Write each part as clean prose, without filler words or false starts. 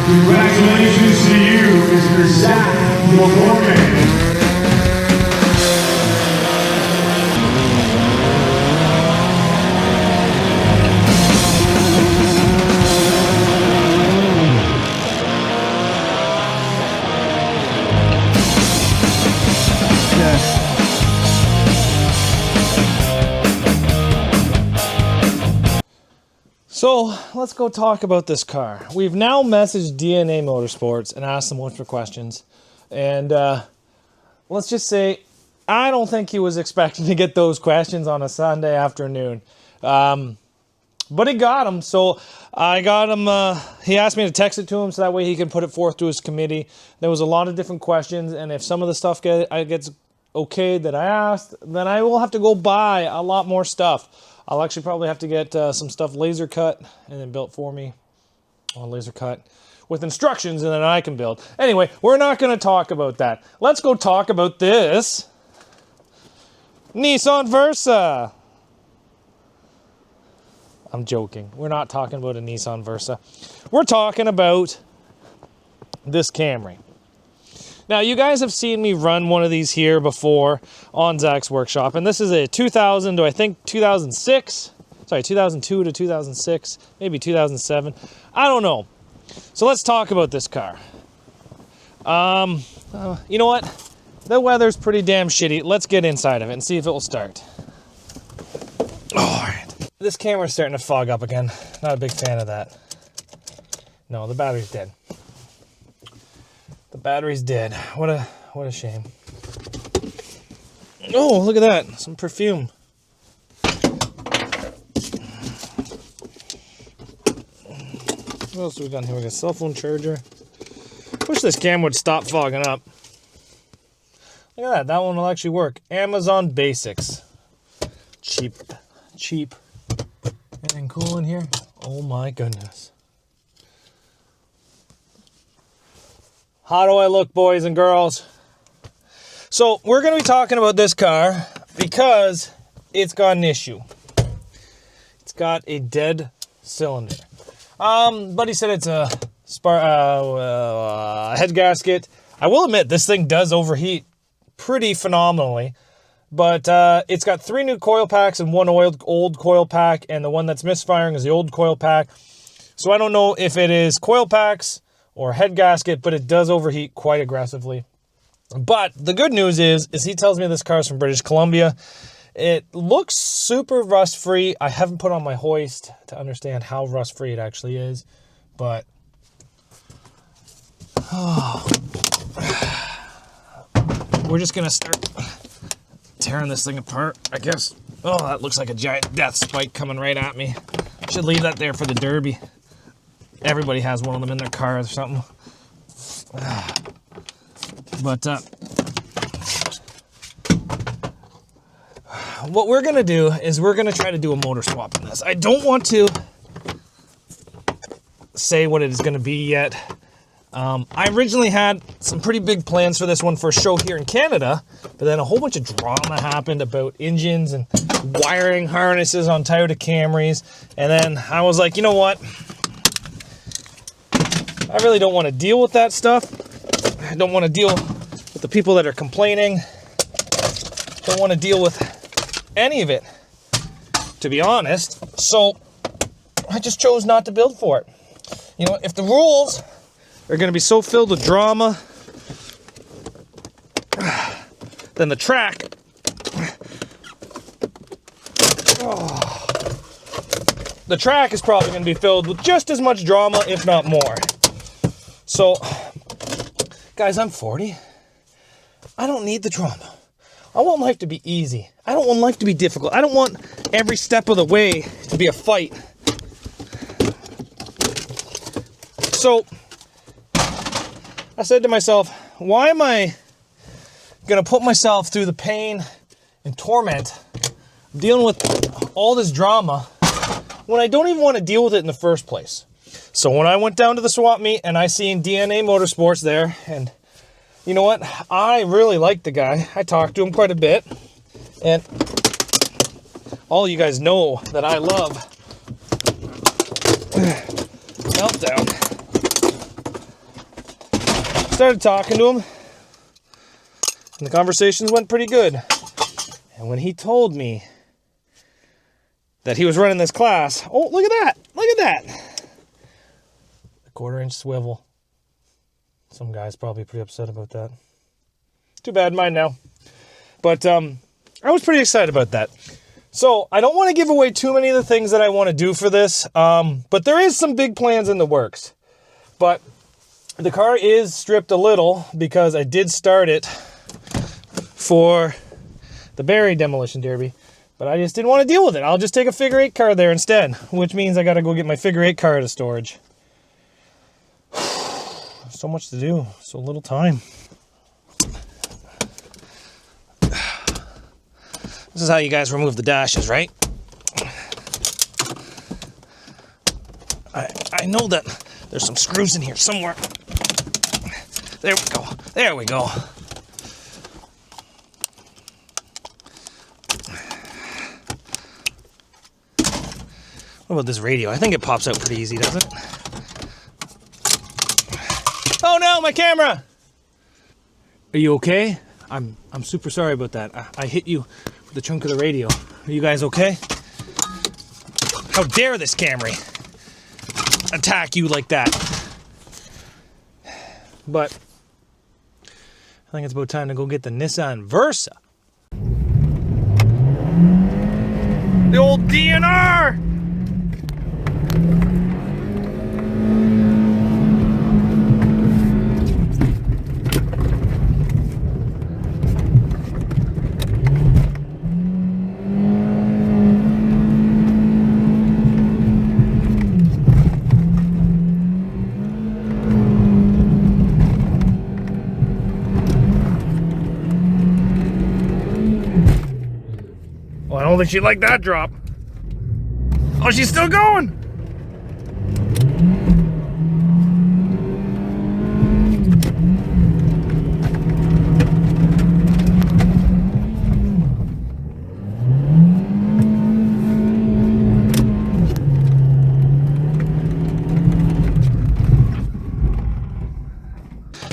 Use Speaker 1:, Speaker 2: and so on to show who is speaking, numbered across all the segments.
Speaker 1: Congratulations to you, Mr. Zach McCormick.
Speaker 2: So let's go talk about this car. We've now messaged DNA Motorsports and asked them a bunch of questions. And let's just say, I don't think he was expecting to get those questions on a Sunday afternoon. But he got them. So I got him, he asked me to text it to him so that way he can put it forth to his committee. There was a lot of different questions. And if some of the stuff gets okayed that I asked, then I will have to go buy a lot more stuff. I'll actually probably have to get some stuff laser cut and then built for me on laser cut with instructions, and then I can build. Anyway, we're not going to talk about that. Let's go talk about this Nissan Versa. I'm joking. We're not talking about a Nissan Versa. We're talking about this Camry. Now, you guys have seen me run one of these here before on Zach's workshop, and this is a 2000 to, I think, 2006. Sorry, 2002 to 2006, maybe 2007. I don't know. So let's talk about this car. You know what? The weather's pretty damn shitty. Let's get inside of it and see if it will start. All right. This camera's starting to fog up again. Not a big fan of that. No, the battery's dead. The battery's dead. What a shame. Oh, look at that. Some perfume. What else have we got here? We got a cell phone charger. Wish this camera would stop fogging up. Look at that. That one will actually work. Amazon Basics. Cheap. Anything cool in here? Oh my goodness. How do I look, boys and girls? So we're going to be talking about this car because it's got an issue. It's got a dead cylinder. But he said it's a head gasket. I will admit this thing does overheat pretty phenomenally. But it's got 3 new coil packs and 1 old coil pack. And the one that's misfiring is the old coil pack. So I don't know if it is coil packs or head gasket, but it does overheat quite aggressively. But the good news is he tells me this car is from British Columbia. It looks super rust-free. I haven't put on my hoist to understand how rust-free it actually is, but we're just gonna start tearing this thing apart, I guess. Oh, that looks like a giant death spike coming right at me. Should leave that there for the Derby. Everybody has one of them in their car or something. But what we're going to do is we're going to try to do a motor swap in this. I don't want to say what it is going to be yet. I originally had some pretty big plans for this one for a show here in Canada, but then a whole bunch of drama happened about engines and wiring harnesses on Toyota Camrys. And then I was like, you know what? I really don't want to deal with that stuff. I don't want to deal with the people that are complaining. Don't want to deal with any of it, to be honest. So I just chose not to build for it. You know, if the rules are going to be so filled with drama, then the track, the track is probably going to be filled with just as much drama, if not more. So, guys, I'm 40. I don't need the drama. I want life to be easy. I don't want life to be difficult. I don't want every step of the way to be a fight. So, I said to myself, why am I going to put myself through the pain and torment of dealing with all this drama when I don't even want to deal with it in the first place? So when I went down to the swap meet and I seen DNA Motorsports there, and you know what? I really liked the guy. I talked to him quite a bit. And all you guys know that I love Meltdown. Started talking to him, and the conversations went pretty good. And when he told me that he was running this class, oh, look at that! Look at that! A 1/4-inch swivel. Some guy's probably pretty upset about that. Too bad, mine now. But I was pretty excited about that. So I don't want to give away too many of the things that I want to do for this, but there is some big plans in the works. But the car is stripped a little because I did start it for the Barrie demolition derby, but I just didn't want to deal with it. I'll just take a figure 8 car there instead, which means I got to go get my figure 8 car out of storage. So much to do, so little time. This is how you guys remove the dashes, right? I know that there's some screws in here somewhere. There we go. There we go. What about this radio? I think it pops out pretty easy, doesn't it? Oh no, my camera! Are you okay? I'm super sorry about that. I hit you with the trunk of the radio. Are you guys okay? How dare this Camry attack you like that? But I think it's about time to go get the Nissan Versa. The old DNR! Well, I don't think she liked that drop. Oh, she's still going.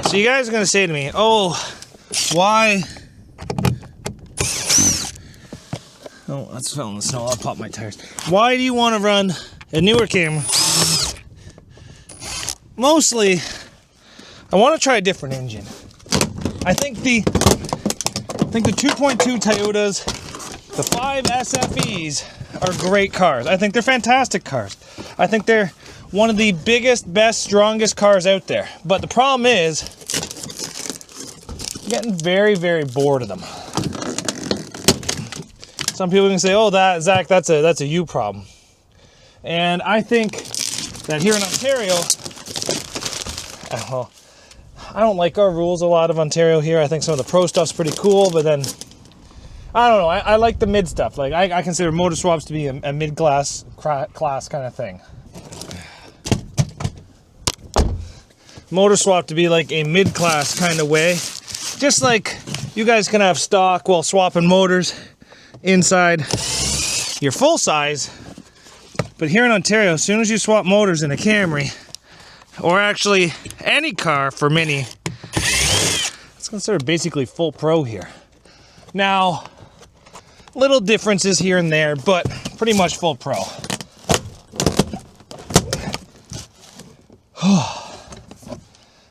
Speaker 2: So you guys are going to say to me, oh, why? Oh, that's fell in the snow. I'll pop my tires. Why do you want to run a newer Camry? Mostly, I want to try a different engine. I think the 2.2 Toyotas, the 5 SFEs are great cars. I think they're fantastic cars. I think they're one of the biggest, best, strongest cars out there. But the problem is, I'm getting very, very bored of them. Some people can say, "Oh, Zach, that's a you problem," and I think that here in Ontario, well, I don't like our rules a lot of Ontario here. I think some of the pro stuff's pretty cool, but then I don't know. I like the mid stuff. Like I consider motor swaps to be a mid-class class kind of thing. Motor swap to be like a mid-class kind of way, just like you guys can have stock while swapping motors inside your full size. But here in Ontario, as soon as you swap motors in a Camry, or actually any car for Mini, it's considered basically full pro here. Now, little differences here and there, but pretty much full pro.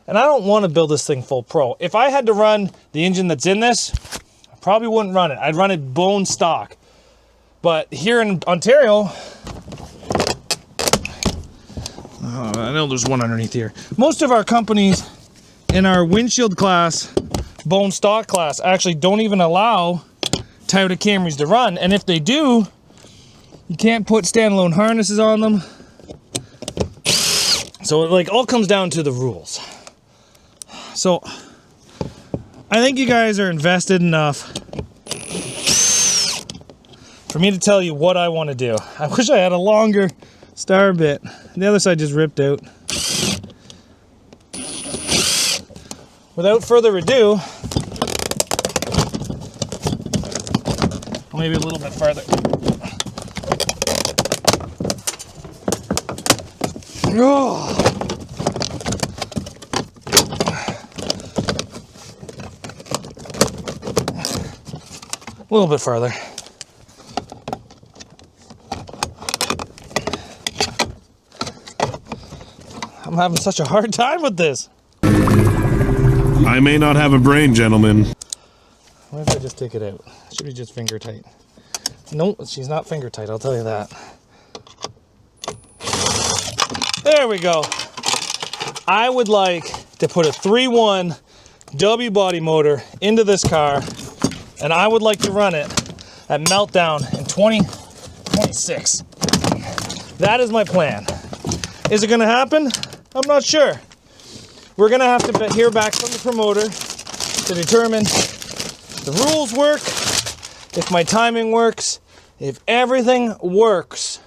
Speaker 2: And I don't want to build this thing full pro. If I had to run the engine that's in this, probably wouldn't run it. I'd run it bone stock. But here in Ontario, I know there's one underneath here. Most of our companies in our windshield class, bone stock class, actually don't even allow Toyota Camrys to run. And if they do, you can't put standalone harnesses on them. So it all comes down to the rules. So I think you guys are invested enough for me to tell you what I want to do. I wish I had a longer star bit. The other side just ripped out. Without further ado, maybe a little bit farther. Oh. A little bit farther. I'm having such a hard time with this.
Speaker 3: I may not have a brain, gentlemen.
Speaker 2: What if I just take it out? Should be just finger tight. Nope, she's not finger tight, I'll tell you that. There we go. I would like to put a 3.1 W body motor into this car, and I would like to run it at Meltdown in 2026. That is my plan. Is it going to happen? I'm not sure. We're going to have to hear back from the promoter to determine if the rules work, if my timing works, if everything works.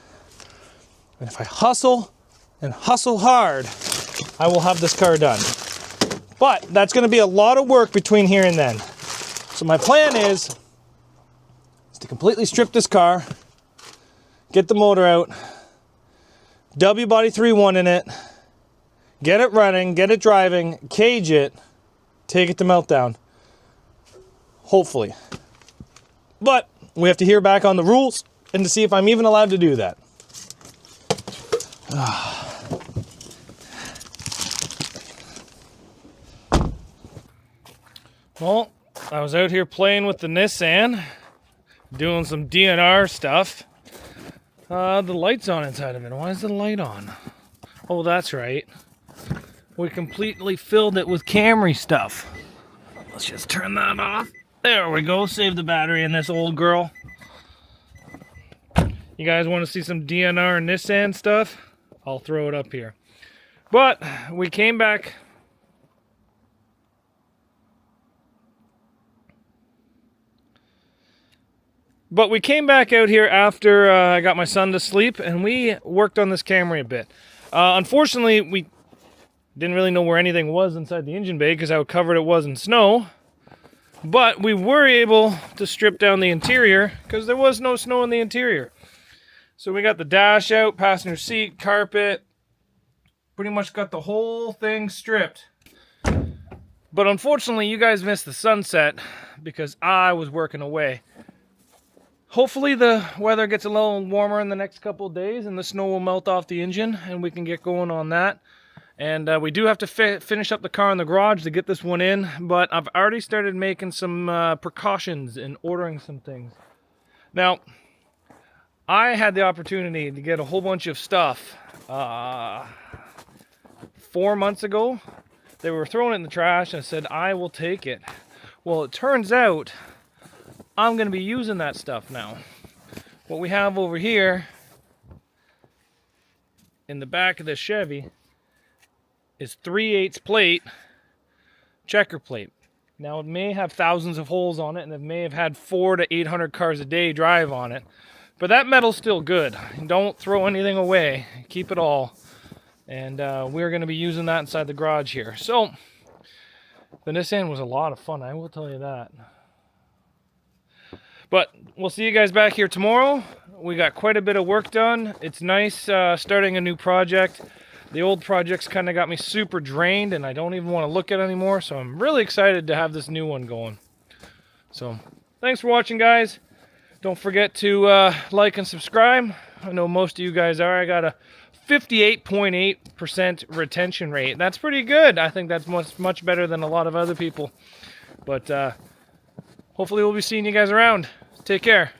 Speaker 2: And if I hustle and hustle hard, I will have this car done. But that's going to be a lot of work between here and then. So my plan is to completely strip this car, get the motor out, W body 3.1 in it, get it running, get it driving, cage it, take it to Meltdown. Hopefully. But we have to hear back on the rules and to see if I'm even allowed to do that. Well, I was out here playing with the Nissan, doing some DNR stuff. The light's on inside of it. Why is the light on? Oh, that's right. We completely filled it with Camry stuff. Let's just turn that off. There we go. Save the battery in this old girl. You guys want to see some DNR and Nissan stuff? I'll throw it up here. But we came back. But we came back out here after I got my son to sleep, and we worked on this Camry a bit. Unfortunately, we didn't really know where anything was inside the engine bay because how covered it was in snow. But we were able to strip down the interior because there was no snow in the interior. So we got the dash out, passenger seat, carpet. Pretty much got the whole thing stripped. But unfortunately, you guys missed the sunset because I was working away. Hopefully the weather gets a little warmer in the next couple of days and the snow will melt off the engine and we can get going on that. And we do have to finish up the car in the garage to get this one in, but I've already started making some precautions and ordering some things. Now, I had the opportunity to get a whole bunch of stuff 4 months ago. They were throwing it in the trash and I said, I will take it. Well, it turns out I'm going to be using that stuff now. What we have over here in the back of this Chevy is 3/8 plate, checker plate. Now it may have thousands of holes on it and it may have had 400 to 800 cars a day drive on it, but that metal's still good. Don't throw anything away, keep it all. And we're going to be using that inside the garage here. So the Nissan was a lot of fun, I will tell you that. But we'll see you guys back here tomorrow. We got quite a bit of work done. It's nice starting a new project. The old projects kind of got me super drained and I don't even want to look at it anymore. So I'm really excited to have this new one going. So thanks for watching, guys. Don't forget to like and subscribe. I know most of you guys are. I got a 58.8% retention rate. That's pretty good. I think that's much better than a lot of other people. But hopefully we'll be seeing you guys around. Take care.